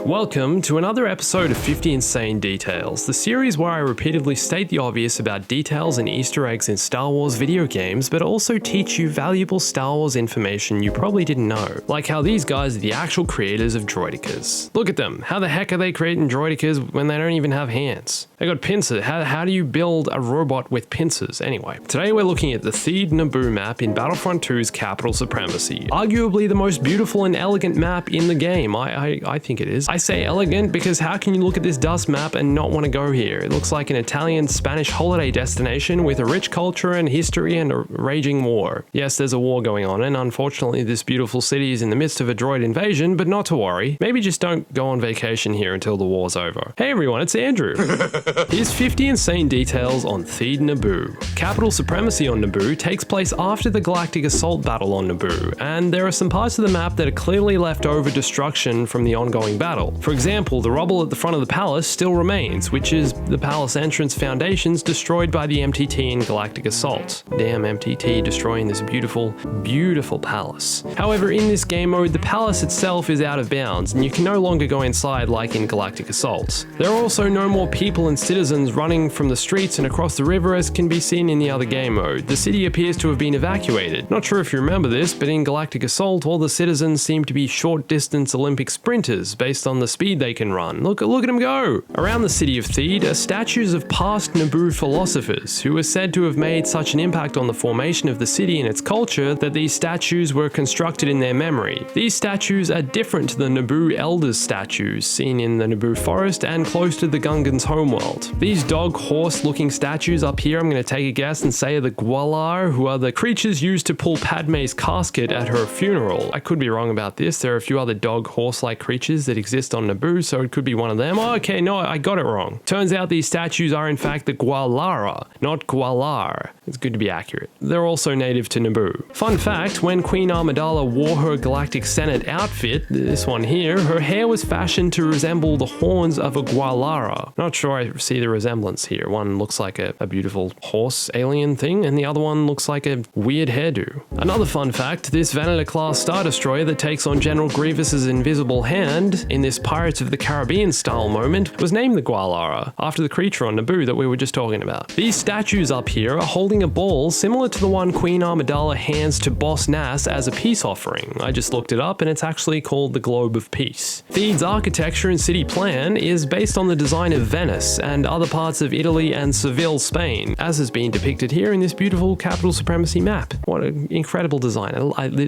Welcome to another episode of 50 Insane Details, the series where I repeatedly state the obvious about details and Easter eggs in Star Wars video games, but also teach you valuable Star Wars information you probably didn't know, like how these guys are the actual creators of droidicas. Look at them, how the heck are they creating droidicas when they don't even have hands? They got pincers. How do you build a robot with pincers? Anyway, today we're looking at the Theed Naboo map in Battlefront 2's Capital Supremacy. Arguably the most beautiful and elegant map in the game. I think it is. I say elegant because how can you look at this dust map and not want to go here? It looks like an Italian-Spanish holiday destination with a rich culture and history and a raging war. Yes, there's a war going on, and unfortunately this beautiful city is in the midst of a droid invasion, but not to worry. Maybe just don't go on vacation here until the war's over. Hey everyone, it's Andrew. Here's 50 insane details on Theed Naboo. Capital Supremacy on Naboo takes place after the Galactic Assault battle on Naboo, and there are some parts of the map that are clearly left over destruction from the ongoing battle. For example, the rubble at the front of the palace still remains, which is the palace entrance foundations destroyed by the MTT in Galactic Assault. Damn MTT destroying this beautiful, beautiful palace. However, in this game mode, the palace itself is out of bounds, and you can no longer go inside like in Galactic Assault. There are also no more people and citizens running from the streets and across the river as can be seen in the other game mode. The city appears to have been evacuated. Not sure if you remember this, but in Galactic Assault, all the citizens seem to be short-distance Olympic sprinters based on the speed they can run. Look at them go! Around the city of Theed are statues of past Naboo philosophers who are said to have made such an impact on the formation of the city and its culture that these statues were constructed in their memory. These statues are different to the Naboo elders statues seen in the Naboo forest and close to the Gungans' homeworld. These dog-horse looking statues up here, I'm going to take a guess and say are the Gwalar, who are the creatures used to pull Padme's casket at her funeral. I could be wrong about this. There are a few other dog-horse-like creatures that exist on Naboo, so it could be one of them. Oh, okay, no, I got it wrong. Turns out these statues are in fact the Gwalara, not Gwalar. It's good to be accurate. They're also native to Naboo. Fun fact, when Queen Amidala wore her Galactic Senate outfit, this one here, her hair was fashioned to resemble the horns of a Gwalara. Not sure I see the resemblance here. One looks like a beautiful horse alien thing, and the other one looks like a weird hairdo. Another fun fact, this Vanilla-class Star Destroyer that takes on General Grievous's invisible hand in this Pirates of the Caribbean style moment was named the Gwalara, after the creature on Naboo that we were just talking about. These statues up here are holding a ball similar to the one Queen Amidala hands to Boss Nass as a peace offering. I just looked it up and it's actually called the Globe of Peace. Theed's architecture and city plan is based on the design of Venice and other parts of Italy and Seville, Spain, as has been depicted here in this beautiful Capital Supremacy map. What an incredible design.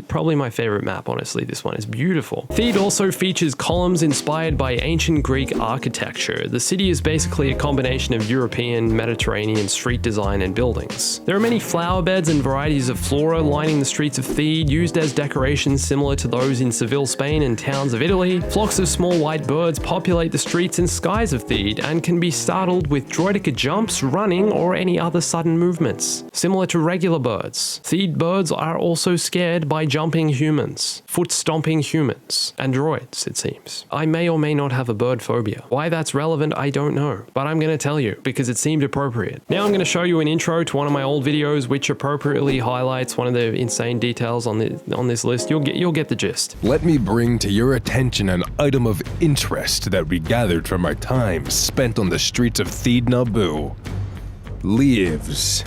Probably my favorite map, honestly. This one is beautiful. Theed also features columns inspired by ancient Greek architecture. The city is basically a combination of European, Mediterranean street design and buildings. There are many flower beds and varieties of flora lining the streets of Theed, used as decorations similar to those in Seville, Spain and towns of Italy. Flocks of small white birds populate the streets and skies of Theed and can be startled with droidica jumps, running, or any other sudden movements. Similar to regular birds, Theed birds are also scared by jumping humans, foot-stomping humans, and droids, it seems. I may or may not have a bird phobia. Why that's relevant, I don't know, but I'm going to tell you because it seemed appropriate. Now I'm going to show you an intro to one of my old videos which appropriately highlights one of the insane details on this list. You'll get the gist. Let me bring to your attention an item of interest that we gathered from our time spent on the streets of Theed Naboo. Leaves.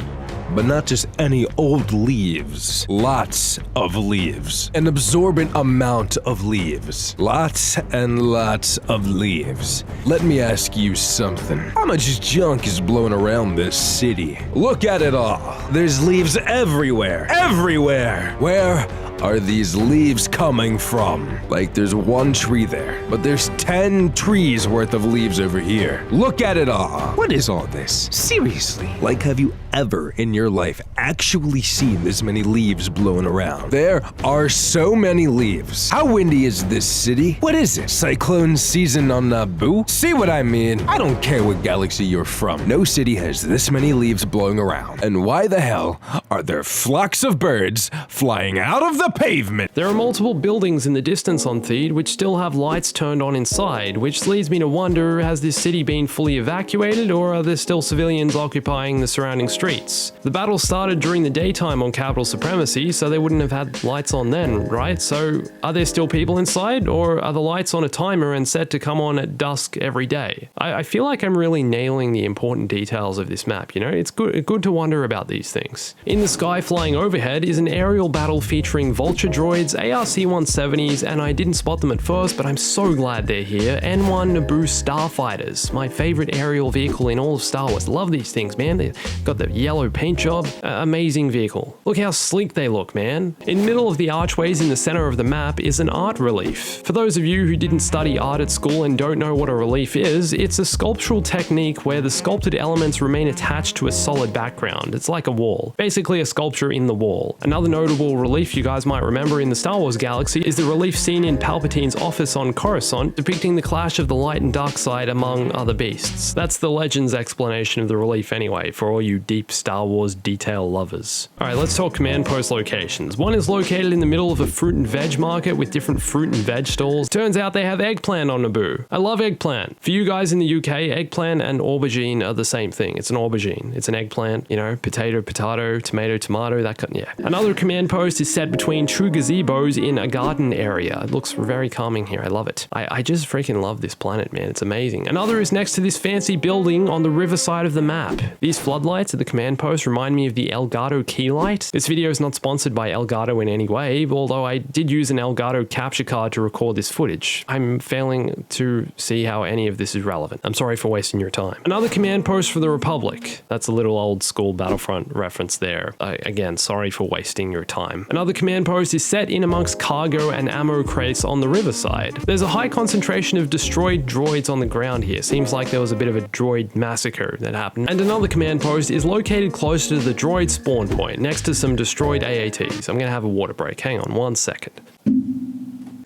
But not just any old leaves. Lots of leaves. An absorbent amount of leaves. Lots and lots of leaves. Let me ask you something. How much junk is blowing around this city? Look at it all. There's leaves everywhere. Everywhere! Where are these leaves coming from? Like there's one tree there, but there's 10 trees worth of leaves over here. Look at it all. What is all this? Seriously. Like, have you ever in your life actually seen this many leaves blowing around? There are so many leaves. How windy is this city? What is it? Cyclone season on Naboo? See what I mean? I don't care what galaxy you're from. No city has this many leaves blowing around. And why the hell are there flocks of birds flying out of the the pavement. There are multiple buildings in the distance on Theed which still have lights turned on inside, which leads me to wonder, has this city been fully evacuated, or are there still civilians occupying the surrounding streets? The battle started during the daytime on Capital Supremacy, so they wouldn't have had lights on then, right? So are there still people inside, or are the lights on a timer and set to come on at dusk every day? I feel like I'm really nailing the important details of this map, you know? It's good to wonder about these things. In the sky flying overhead is an aerial battle featuring vulture droids, ARC-170s, and I didn't spot them at first, but I'm so glad they're here, N1 Naboo starfighters, my favorite aerial vehicle in all of Star Wars. Love these things, man. They've got the yellow paint job. Amazing vehicle. Look how sleek they look, man. In the middle of the archways in the center of the map is an art relief. For those of you who didn't study art at school and don't know what a relief is, it's a sculptural technique where the sculpted elements remain attached to a solid background. It's like a wall. Basically a sculpture in the wall. Another notable relief you guys might remember in the Star Wars galaxy is the relief seen in Palpatine's office on Coruscant, depicting the clash of the light and dark side among other beasts. That's the Legends explanation of the relief anyway, for all you deep Star Wars detail lovers. Alright, let's talk command post locations. One is located in the middle of a fruit and veg market with different fruit and veg stalls. Turns out they have eggplant on Naboo. I love eggplant. For you guys in the UK, eggplant and aubergine are the same thing. It's an aubergine. It's an eggplant, you know, potato, tomato, that kind, yeah. Another command post is set between two gazebos in a garden area. It looks very calming here. I love it. I just freaking love this planet, man. It's amazing. Another is next to this fancy building on the river side of the map. These floodlights at the command post remind me of the Elgato key light. This video is not sponsored by Elgato in any way, although I did use an Elgato capture card to record this footage. I'm failing to see how any of this is relevant. I'm sorry for wasting your time. Another command post for the Republic. That's a little old school Battlefront reference there. Again, sorry for wasting your time. Another command post is set in amongst cargo and ammo crates on the riverside. There's a high concentration of destroyed droids on the ground here. Seems like there was a bit of a droid massacre that happened. And another command post is located close to the droid spawn point, next to some destroyed AATs. I'm gonna have a water break. Hang on 1 second.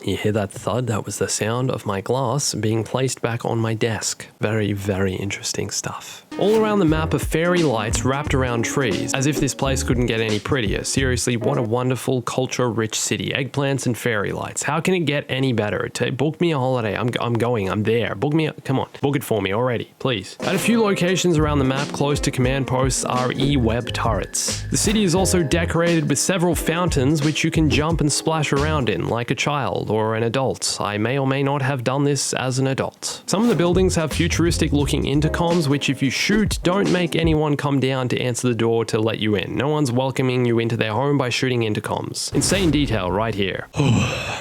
You hear that thud? That was the sound of my glass being placed back on my desk. Very, very interesting stuff. All around the map are fairy lights wrapped around trees, as if this place couldn't get any prettier. Seriously, what a wonderful, culture-rich city. Eggplants and fairy lights. How can it get any better? Book me a holiday. I'm going. I'm there. Book me. Come on. Book it for me already, please. At a few locations around the map close to command posts are E-web turrets. The city is also decorated with several fountains which you can jump and splash around in, like a child or an adult. I may or may not have done this as an adult. Some of the buildings have futuristic-looking intercoms, which if you shoot, don't make anyone come down to answer the door to let you in. No one's welcoming you into their home by shooting intercoms. Insane detail right here.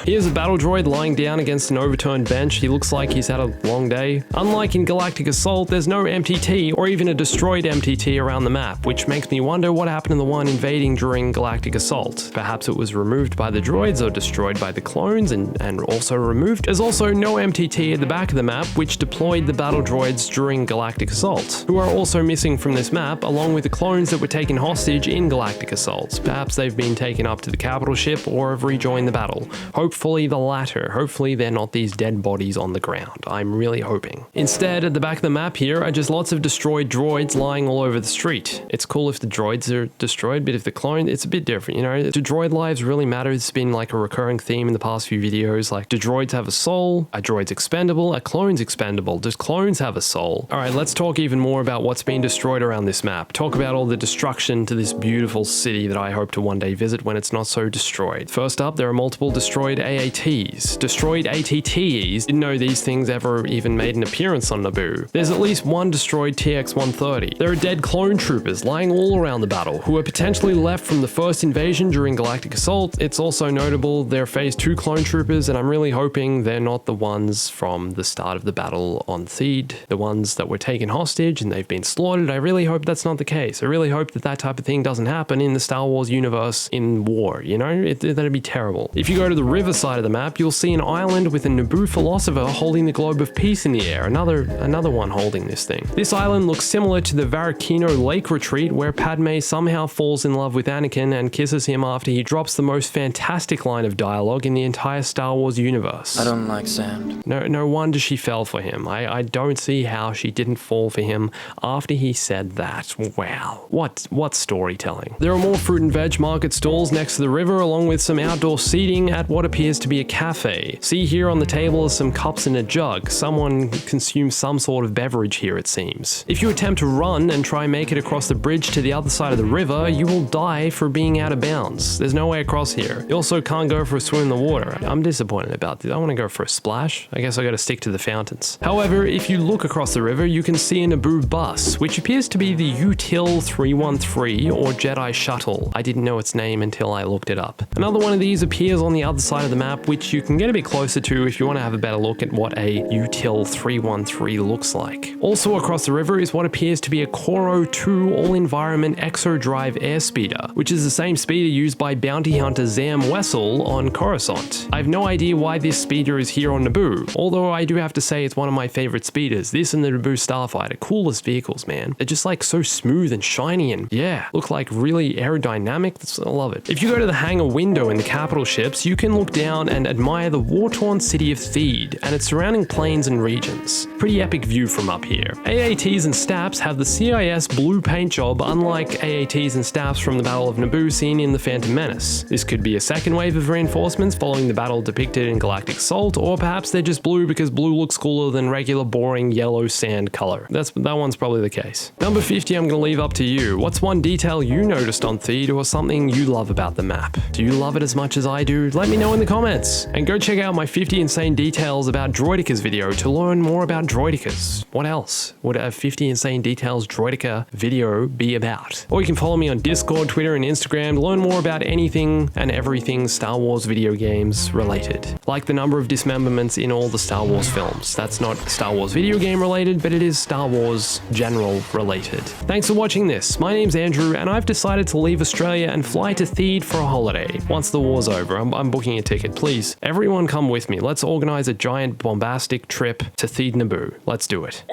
Here's a battle droid lying down against an overturned bench. He looks like he's had a long day. Unlike in Galactic Assault, there's no MTT or even a destroyed MTT around the map, which makes me wonder what happened to the one invading during Galactic Assault. Perhaps it was removed by the droids or destroyed by the clones and also removed. There's also no MTT at the back of the map, which deployed the battle droids during Galactic Assault, who are also missing from this map, along with the clones that were taken hostage in Galactic Assault. Perhaps they've been taken up to the capital ship or have rejoined the battle. Hopefully the latter. Hopefully they're not these dead bodies on the ground. I'm really hoping. Instead, at the back of the map here are just lots of destroyed droids lying all over the street. It's cool if the droids are destroyed, but if the clone, it's a bit different, you know? Do droid lives really matter? It's been like a recurring theme in the past few videos. Like, do droids have a soul? Are droids expendable? Are clones expendable? Does clones have a soul? Alright, let's talk even more about what's been destroyed around this map. Talk about all the destruction to this beautiful city that I hope to one day visit when it's not so destroyed. First up, there are multiple destroyed AATs. Destroyed ATTEs. Didn't know these things ever even made an appearance on Naboo. There's at least one destroyed TX-130. There are dead clone troopers lying all around the battle, who are potentially left from the first invasion during Galactic Assault. It's also notable they're Phase 2 clone troopers, and I'm really hoping they're not the ones from the start of the battle on Theed, the ones that were taken hostage and they've been slaughtered. I really hope that's not the case. I really hope that that type of thing doesn't happen in the Star Wars universe in war, you know? That'd be terrible. If you go to the river side of the map, you'll see an island with a Naboo philosopher holding the globe of peace in the air. Another one holding this thing. This island looks similar to the Varakino Lake retreat where Padme somehow falls in love with Anakin and kisses him after he drops the most fantastic line of dialogue in the entire Star Wars universe. I don't like sand. No wonder she fell for him. I don't see how she didn't fall for him after he said that. Wow. What storytelling. There are more fruit and veg market stalls next to the river, along with some outdoor seating at what appears to be a cafe. See here on the table are some cups and a jug. Someone consumes some sort of beverage here, it seems. If you attempt to run and try and make it across the bridge to the other side of the river, you will die for being out of bounds. There's no way across here. You also can't go for a swim in the water. I'm disappointed about this. I want to go for a splash. I guess I gotta stick to the fountains. However, if you look across the river, you can see a Naboo bus, which appears to be the Util 313 or Jedi Shuttle. I didn't know its name until I looked it up. Another one of these appears on the other side of the map, which you can get a bit closer to if you want to have a better look at what a Util 313 looks like. Also across the river is what appears to be a Koro 2 all-environment Exo Drive Air Speeder, which is the same speeder used by bounty hunter Zam Wessel on Coruscant. I have no idea why this speeder is here on Naboo, although I do have to say it's one of my favorite speeders. This and the Naboo Starfighter, coolest vehicles, man. They're just like so smooth and shiny and yeah, look like really aerodynamic. I love it. If you go to the hangar window in the capital ships, you can look down and admire the war-torn city of Theed and its surrounding plains and regions. Pretty epic view from up here. AATs and STAPs have the CIS blue paint job, unlike AATs and STAPs from the Battle of Naboo seen in The Phantom Menace. This could be a second wave of reinforcements following the battle depicted in Galactic Assault, or perhaps they're just blue because blue looks cooler than regular boring yellow sand color. That one's probably the case. Number 50 I'm gonna leave up to you. What's one detail you noticed on Theed or something you love about the map? Do you love it as much as I do? Let me know in the comments. And go check out my 50 insane details about Droidekas video to learn more about Droidekas. What else would a 50 insane details Droideka video be about? Or you can follow me on Discord, Twitter, and Instagram to learn more about anything and everything Star Wars video games related. Like the number of dismemberments in all the Star Wars films. That's not Star Wars video game related, but it is Star Wars general related. Thanks for watching this. My name's Andrew, and I've decided to leave Australia and fly to Theed for a holiday. Once the war's over, I'm booking a ticket. Please, everyone come with me. Let's organize a giant bombastic trip to Theed Naboo. Let's do it.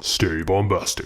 Stay bombastic.